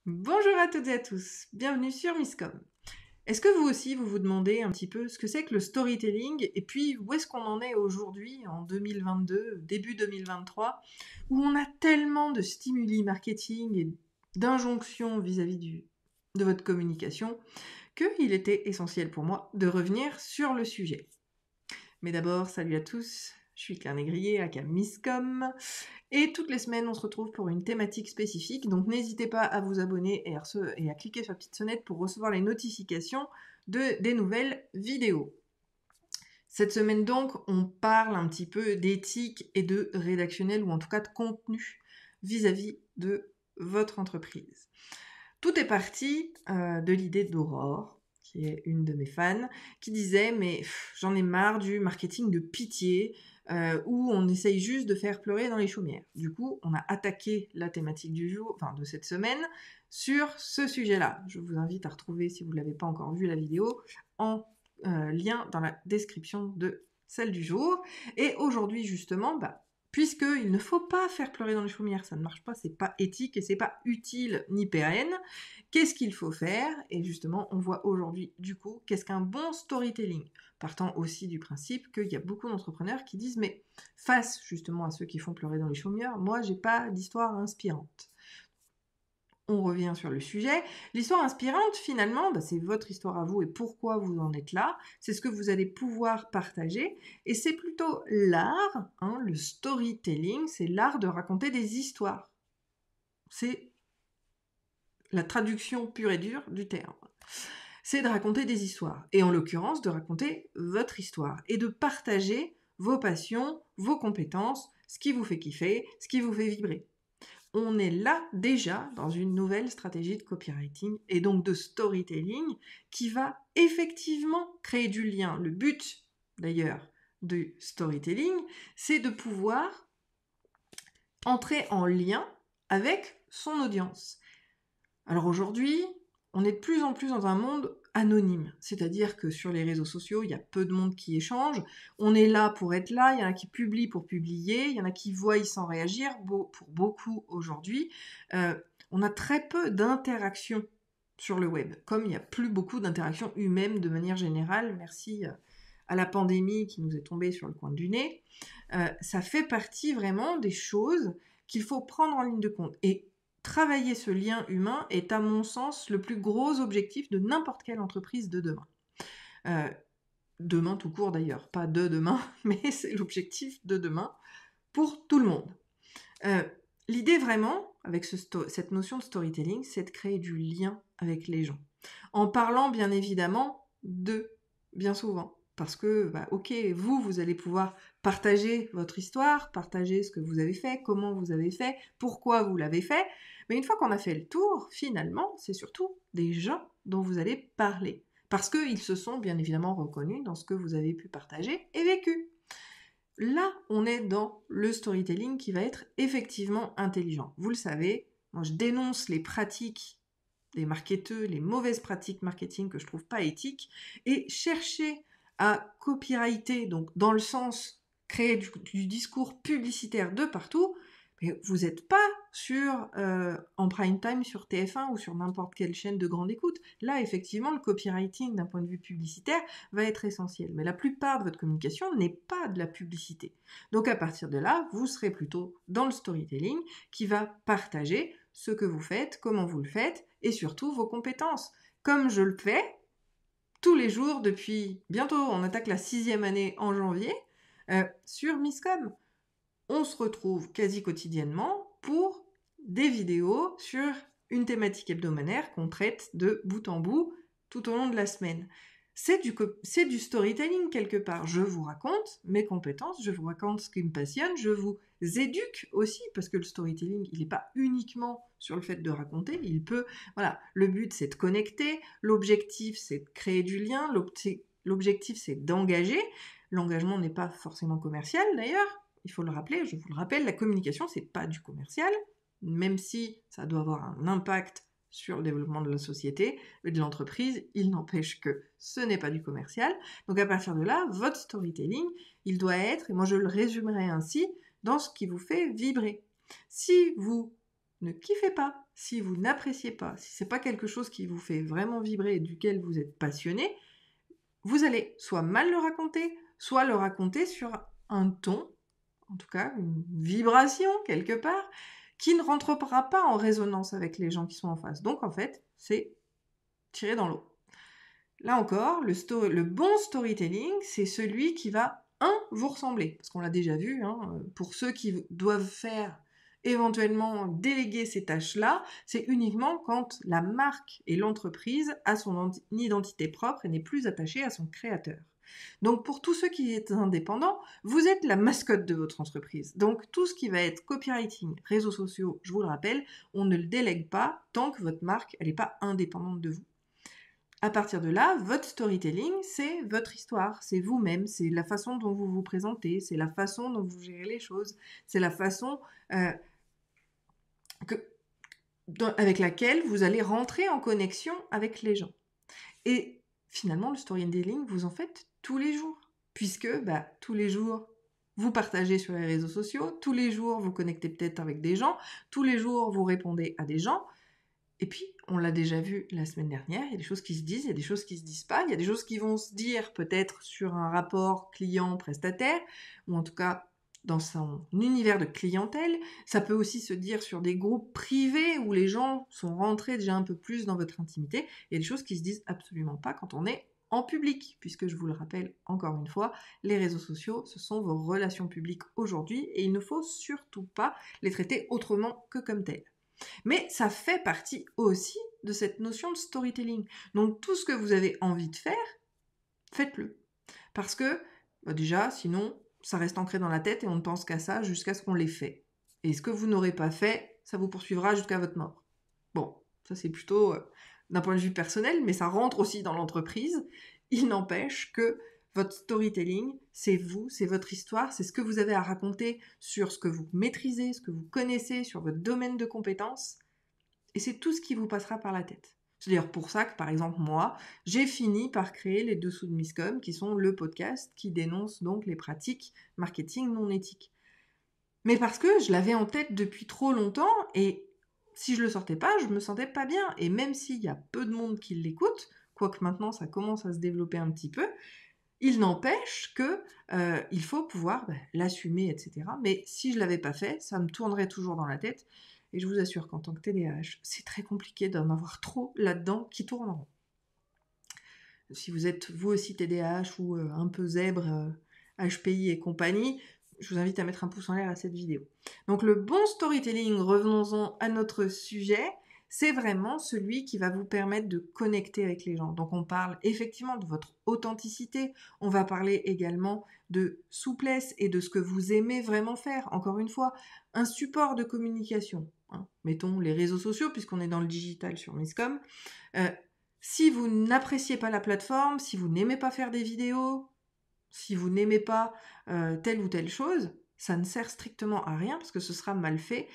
Bonjour à toutes et à tous, bienvenue sur Misscom. Est-ce que vous aussi vous vous demandez un petit peu ce que c'est que le storytelling et puis où est-ce qu'on en est aujourd'hui en 2022, début 2023, où on a tellement de stimuli marketing et d'injonctions vis-à-vis de votre communication qu'il était essentiel pour moi de revenir sur le sujet. Mais d'abord, salut à tous, je suis Claire Négrier, aka Misscom, et toutes les semaines, on se retrouve pour une thématique spécifique, donc n'hésitez pas à vous abonner et à cliquer sur la petite sonnette pour recevoir les notifications des nouvelles vidéos. Cette semaine donc, on parle un petit peu d'éthique et de rédactionnel, ou en tout cas de contenu vis-à-vis de votre entreprise. Tout est parti de l'idée d'Aurore, qui est une de mes fans, qui disait « mais j'en ai marre du marketing de pitié, où on essaye juste de faire pleurer dans les chaumières ». Du coup, on a attaqué la thématique du jour, enfin de cette semaine, sur ce sujet-là. Je vous invite à retrouver, si vous ne l'avez pas encore vu, la vidéo en lien dans la description de celle du jour. Et aujourd'hui, justement, puisqu'il ne faut pas faire pleurer dans les chaumières, ça ne marche pas, c'est pas éthique et c'est pas utile ni pérenne, qu'est-ce qu'il faut faire? Et justement, on voit aujourd'hui, du coup, qu'est-ce qu'un bon storytelling? Partant aussi du principe qu'il y a beaucoup d'entrepreneurs qui disent, mais face justement à ceux qui font pleurer dans les chaumières, moi, j'ai pas d'histoire inspirante. On revient sur le sujet. L'histoire inspirante, finalement, c'est votre histoire à vous et pourquoi vous en êtes là. C'est ce que vous allez pouvoir partager. Et c'est plutôt l'art, le storytelling, c'est l'art de raconter des histoires. C'est la traduction pure et dure du terme. C'est de raconter des histoires. Et en l'occurrence, de raconter votre histoire. Et de partager vos passions, vos compétences, ce qui vous fait kiffer, ce qui vous fait vibrer. On est là déjà dans une nouvelle stratégie de copywriting et donc de storytelling qui va effectivement créer du lien. Le but d'ailleurs du storytelling, c'est de pouvoir entrer en lien avec son audience. Alors aujourd'hui, on est de plus en plus dans un monde anonyme, c'est-à-dire que sur les réseaux sociaux, il y a peu de monde qui échange, on est là pour être là, il y en a qui publient pour publier, il y en a qui voient sans réagir, pour beaucoup aujourd'hui. On a très peu d'interactions sur le web, comme il n'y a plus beaucoup d'interactions humaines de manière générale, merci à la pandémie qui nous est tombée sur le coin du nez. Ça fait partie vraiment des choses qu'il faut prendre en ligne de compte. Et travailler ce lien humain est, à mon sens, le plus gros objectif de n'importe quelle entreprise de demain. Demain tout court d'ailleurs, pas de demain, mais c'est l'objectif de demain pour tout le monde. L'idée vraiment, avec cette notion de storytelling, c'est de créer du lien avec les gens. En parlant bien évidemment d'eux, bien souvent. Parce que, ok, vous allez pouvoir partager votre histoire, partager ce que vous avez fait, comment vous avez fait, pourquoi vous l'avez fait. Mais une fois qu'on a fait le tour, finalement, c'est surtout des gens dont vous allez parler. Parce qu'ils se sont bien évidemment reconnus dans ce que vous avez pu partager et vécu. Là, on est dans le storytelling qui va être effectivement intelligent. Vous le savez, moi je dénonce les pratiques des marketeurs, les mauvaises pratiques marketing que je trouve pas éthiques, et chercher à copywriter, donc dans le sens créer du discours publicitaire de partout, mais vous n'êtes pas en prime time sur TF1 ou sur n'importe quelle chaîne de grande écoute. Là, effectivement, le copywriting d'un point de vue publicitaire va être essentiel. Mais la plupart de votre communication n'est pas de la publicité. Donc à partir de là, vous serez plutôt dans le storytelling qui va partager ce que vous faites, comment vous le faites, et surtout vos compétences. Comme je le fais tous les jours depuis bientôt, on attaque la 6e année en janvier, sur Misscom. On se retrouve quasi quotidiennement pour des vidéos sur une thématique hebdomadaire qu'on traite de bout en bout tout au long de la semaine. C'est du storytelling quelque part. Je vous raconte mes compétences, je vous raconte ce qui me passionne, je vous éduque aussi, parce que le storytelling, il n'est pas uniquement sur le fait de raconter, le but c'est de connecter, l'objectif c'est de créer du lien, l'objectif c'est d'engager. L'engagement n'est pas forcément commercial d'ailleurs, il faut le rappeler, je vous le rappelle, la communication c'est pas du commercial, même si ça doit avoir un impact sur le développement de la société et de l'entreprise, il n'empêche que ce n'est pas du commercial. Donc à partir de là, votre storytelling, il doit être, et moi je le résumerai ainsi, dans ce qui vous fait vibrer. Si vous ne kiffez pas si vous n'appréciez pas, si c'est pas quelque chose qui vous fait vraiment vibrer et duquel vous êtes passionné, vous allez soit mal le raconter, soit le raconter sur un ton, en tout cas une vibration quelque part, qui ne rentrera pas en résonance avec les gens qui sont en face. Donc en fait, c'est tirer dans l'eau. Là encore, le bon storytelling, c'est celui qui va, vous ressembler. Parce qu'on l'a déjà vu, pour ceux qui doivent faire éventuellement déléguer ces tâches-là, c'est uniquement quand la marque et l'entreprise a son identité propre et n'est plus attachée à son créateur. Donc pour tous ceux qui êtes indépendants, vous êtes la mascotte de votre entreprise. Donc tout ce qui va être copywriting, réseaux sociaux, je vous le rappelle, on ne le délègue pas tant que votre marque elle n'est pas indépendante de vous. À partir de là, votre storytelling, c'est votre histoire, c'est vous-même, c'est la façon dont vous vous présentez, c'est la façon dont vous gérez les choses, c'est la façon avec laquelle vous allez rentrer en connexion avec les gens. Et finalement, le storytelling, vous en faites tous les jours, puisque tous les jours, vous partagez sur les réseaux sociaux, tous les jours, vous connectez peut-être avec des gens, tous les jours, vous répondez à des gens. Et puis, on l'a déjà vu la semaine dernière, il y a des choses qui se disent, il y a des choses qui se disent pas, il y a des choses qui vont se dire peut-être sur un rapport client-prestataire, ou en tout cas dans son univers de clientèle. Ça peut aussi se dire sur des groupes privés où les gens sont rentrés déjà un peu plus dans votre intimité. Il y a des choses qui se disent absolument pas quand on est en public, puisque je vous le rappelle encore une fois, les réseaux sociaux, ce sont vos relations publiques aujourd'hui, et il ne faut surtout pas les traiter autrement que comme telles. Mais ça fait partie aussi de cette notion de storytelling. Donc tout ce que vous avez envie de faire, faites-le. Parce que déjà, sinon, ça reste ancré dans la tête et on ne pense qu'à ça jusqu'à ce qu'on l'ait fait. Et ce que vous n'aurez pas fait, ça vous poursuivra jusqu'à votre mort. Bon, ça c'est plutôt d'un point de vue personnel, mais ça rentre aussi dans l'entreprise. Il n'empêche que votre storytelling, c'est vous, c'est votre histoire, c'est ce que vous avez à raconter sur ce que vous maîtrisez, ce que vous connaissez, sur votre domaine de compétences. Et c'est tout ce qui vous passera par la tête. C'est d'ailleurs pour ça que, par exemple, moi, j'ai fini par créer les Dessous de Miscom, qui sont le podcast qui dénonce donc les pratiques marketing non éthiques. Mais parce que je l'avais en tête depuis trop longtemps, et si je le sortais pas, je me sentais pas bien. Et même s'il y a peu de monde qui l'écoute, quoique maintenant ça commence à se développer un petit peu, il n'empêche que il faut pouvoir l'assumer, etc. Mais si je l'avais pas fait, ça me tournerait toujours dans la tête. Et je vous assure qu'en tant que TDAH, c'est très compliqué d'en avoir trop là-dedans qui tournent en rond. Si vous êtes vous aussi TDAH ou un peu zèbre, HPI et compagnie, je vous invite à mettre un pouce en l'air à cette vidéo. Donc le bon storytelling, revenons-en à notre sujet, c'est vraiment celui qui va vous permettre de connecter avec les gens. Donc on parle effectivement de votre authenticité, on va parler également de souplesse et de ce que vous aimez vraiment faire. Encore une fois, un support de communication. Mettons les réseaux sociaux, puisqu'on est dans le digital sur Miscom. Si vous n'appréciez pas la plateforme, si vous n'aimez pas faire des vidéos, si vous n'aimez pas telle ou telle chose, ça ne sert strictement à rien parce que ce sera mal fait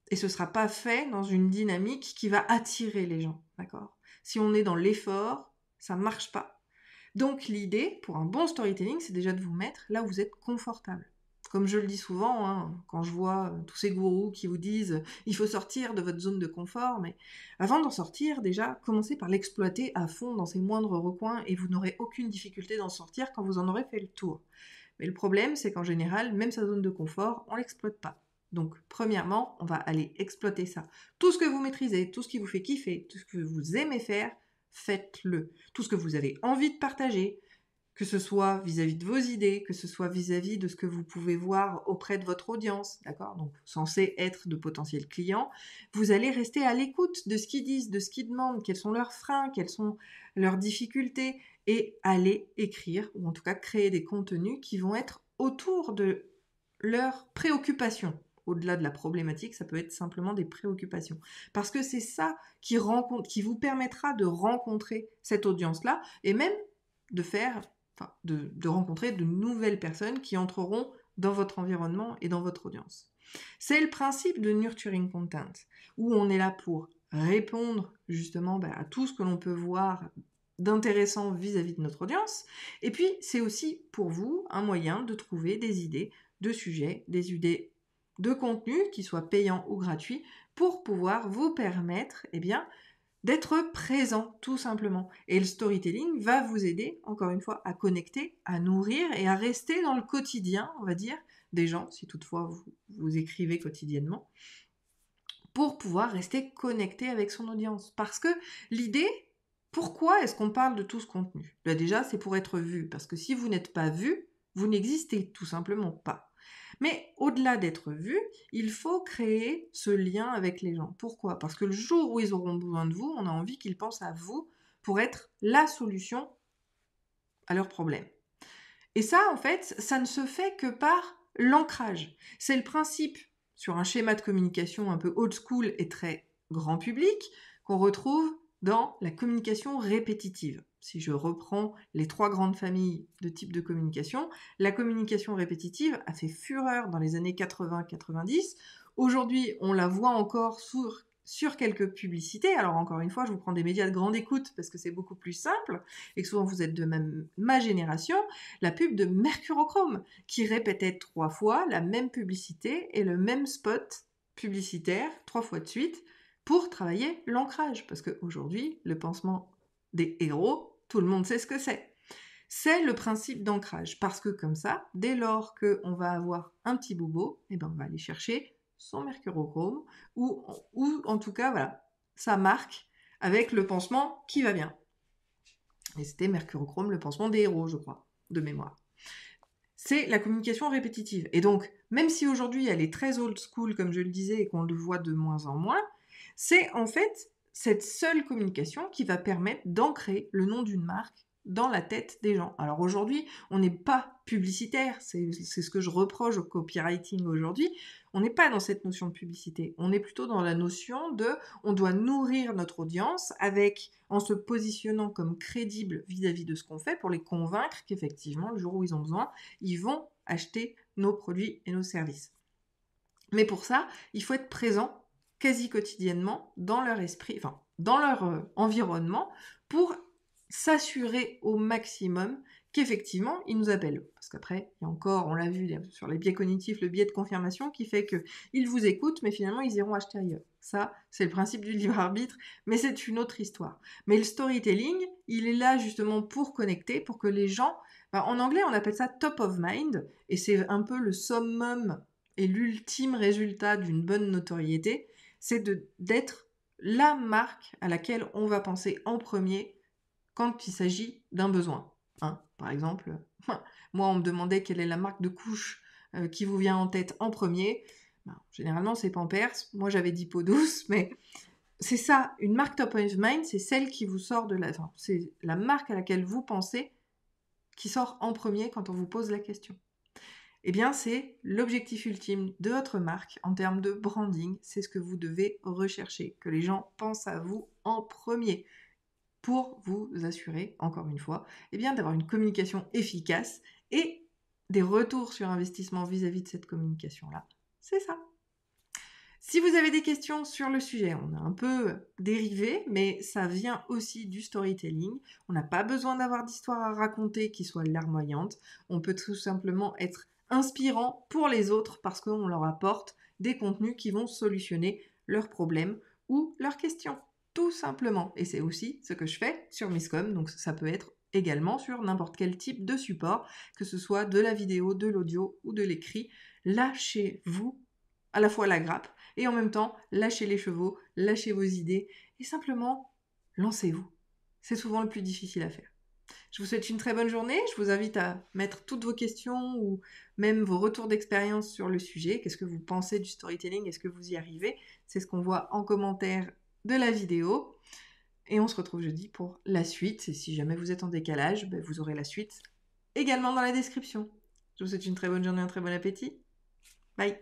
et ce ne sera pas fait dans une dynamique qui va attirer les gens, d'accord ? Si on est dans l'effort, ça ne marche pas. Donc l'idée, pour un bon storytelling, c'est déjà de vous mettre là où vous êtes confortable. Comme je le dis souvent, quand je vois tous ces gourous qui vous disent « il faut sortir de votre zone de confort », mais avant d'en sortir, déjà, commencez par l'exploiter à fond dans ses moindres recoins et vous n'aurez aucune difficulté d'en sortir quand vous en aurez fait le tour. Mais le problème, c'est qu'en général, même sa zone de confort, on ne l'exploite pas. Donc, premièrement, on va aller exploiter ça. Tout ce que vous maîtrisez, tout ce qui vous fait kiffer, tout ce que vous aimez faire, faites-le. Tout ce que vous avez envie de partager, que ce soit vis-à-vis de vos idées, que ce soit vis-à-vis de ce que vous pouvez voir auprès de votre audience, d'accord ? Donc, censé être de potentiels clients, vous allez rester à l'écoute de ce qu'ils disent, de ce qu'ils demandent, quels sont leurs freins, quelles sont leurs difficultés, et aller écrire, ou en tout cas créer des contenus qui vont être autour de leurs préoccupations. Au-delà de la problématique, ça peut être simplement des préoccupations. Parce que c'est ça qui vous permettra de rencontrer cette audience-là, et même de rencontrer de nouvelles personnes qui entreront dans votre environnement et dans votre audience. C'est le principe de nurturing content, où on est là pour répondre justement à tout ce que l'on peut voir d'intéressant vis-à-vis de notre audience. Et puis, c'est aussi pour vous un moyen de trouver des idées de sujets, des idées de contenu, qui soient payants ou gratuits, pour pouvoir vous permettre, d'être présent, tout simplement. Et le storytelling va vous aider, encore une fois, à connecter, à nourrir et à rester dans le quotidien, on va dire, des gens, si toutefois vous écrivez quotidiennement, pour pouvoir rester connecté avec son audience. Parce que l'idée, pourquoi est-ce qu'on parle de tout ce contenu ? Déjà, c'est pour être vu, parce que si vous n'êtes pas vu, vous n'existez tout simplement pas. Mais au-delà d'être vu, il faut créer ce lien avec les gens. Pourquoi ? Parce que le jour où ils auront besoin de vous, on a envie qu'ils pensent à vous pour être la solution à leurs problèmes. Et ça, en fait, ça ne se fait que par l'ancrage. C'est le principe sur un schéma de communication un peu old school et très grand public qu'on retrouve dans la communication répétitive. Si je reprends les 3 grandes familles de types de communication, la communication répétitive a fait fureur dans les années 80-90. Aujourd'hui, on la voit encore sur quelques publicités. Alors encore une fois, je vous prends des médias de grande écoute parce que c'est beaucoup plus simple et que souvent vous êtes de ma génération. La pub de Mercurochrome qui répétait 3 fois la même publicité et le même spot publicitaire 3 fois de suite pour travailler l'ancrage. Parce qu'aujourd'hui, le pansement des héros, tout le monde sait ce que c'est. C'est le principe d'ancrage. Parce que comme ça, dès lors qu'on va avoir un petit bobo, on va aller chercher son Mercurochrome ou en tout cas, voilà, sa marque avec le pansement qui va bien. Et c'était Mercurochrome, le pansement des héros, je crois, de mémoire. C'est la communication répétitive. Et donc, même si aujourd'hui elle est très old school, comme je le disais, et qu'on le voit de moins en moins, c'est en fait cette seule communication qui va permettre d'ancrer le nom d'une marque dans la tête des gens. Alors aujourd'hui, on n'est pas publicitaire, c'est ce que je reproche au copywriting aujourd'hui, on n'est pas dans cette notion de publicité, on est plutôt dans la notion de on doit nourrir notre audience en se positionnant comme crédible vis-à-vis de ce qu'on fait pour les convaincre qu'effectivement, le jour où ils ont besoin, ils vont acheter nos produits et nos services. Mais pour ça, il faut être présent quasi quotidiennement dans leur esprit, dans leur environnement pour s'assurer au maximum qu'effectivement, ils nous appellent. Parce qu'après, il y a encore, on l'a vu sur les biais cognitifs, le biais de confirmation qui fait qu'ils vous écoutent, mais finalement, ils iront acheter ailleurs. Ça, c'est le principe du libre arbitre, mais c'est une autre histoire. Mais le storytelling, il est là justement pour connecter, pour que les gens... en anglais, on appelle ça top of mind, et c'est un peu le summum et l'ultime résultat d'une bonne notoriété, c'est d'être la marque à laquelle on va penser en premier quand il s'agit d'un besoin. Par exemple, moi on me demandait quelle est la marque de couche qui vous vient en tête en premier. Généralement c'est Pampers, moi j'avais dit Peau douce, mais c'est ça, une marque top of mind, c'est celle qui vous sort c'est la marque à laquelle vous pensez qui sort en premier quand on vous pose la question. C'est l'objectif ultime de votre marque en termes de branding, c'est ce que vous devez rechercher, que les gens pensent à vous en premier pour vous assurer, encore une fois, d'avoir une communication efficace et des retours sur investissement vis-à-vis de cette communication-là. C'est ça. Si vous avez des questions sur le sujet, on a un peu dérivé, mais ça vient aussi du storytelling. On n'a pas besoin d'avoir d'histoire à raconter qui soit larmoyante. On peut tout simplement être inspirant pour les autres parce qu'on leur apporte des contenus qui vont solutionner leurs problèmes ou leurs questions. Tout simplement. Et c'est aussi ce que je fais sur Misscom. Donc ça peut être également sur n'importe quel type de support, que ce soit de la vidéo, de l'audio ou de l'écrit. Lâchez-vous à la fois la grappe et en même temps lâchez les chevaux, lâchez vos idées et simplement lancez-vous. C'est souvent le plus difficile à faire. Je vous souhaite une très bonne journée. Je vous invite à mettre toutes vos questions ou même vos retours d'expérience sur le sujet. Qu'est-ce que vous pensez du storytelling ? Est-ce que vous y arrivez ? C'est ce qu'on voit en commentaire de la vidéo. Et on se retrouve jeudi pour la suite. Et si jamais vous êtes en décalage, vous aurez la suite également dans la description. Je vous souhaite une très bonne journée, un très bon appétit. Bye.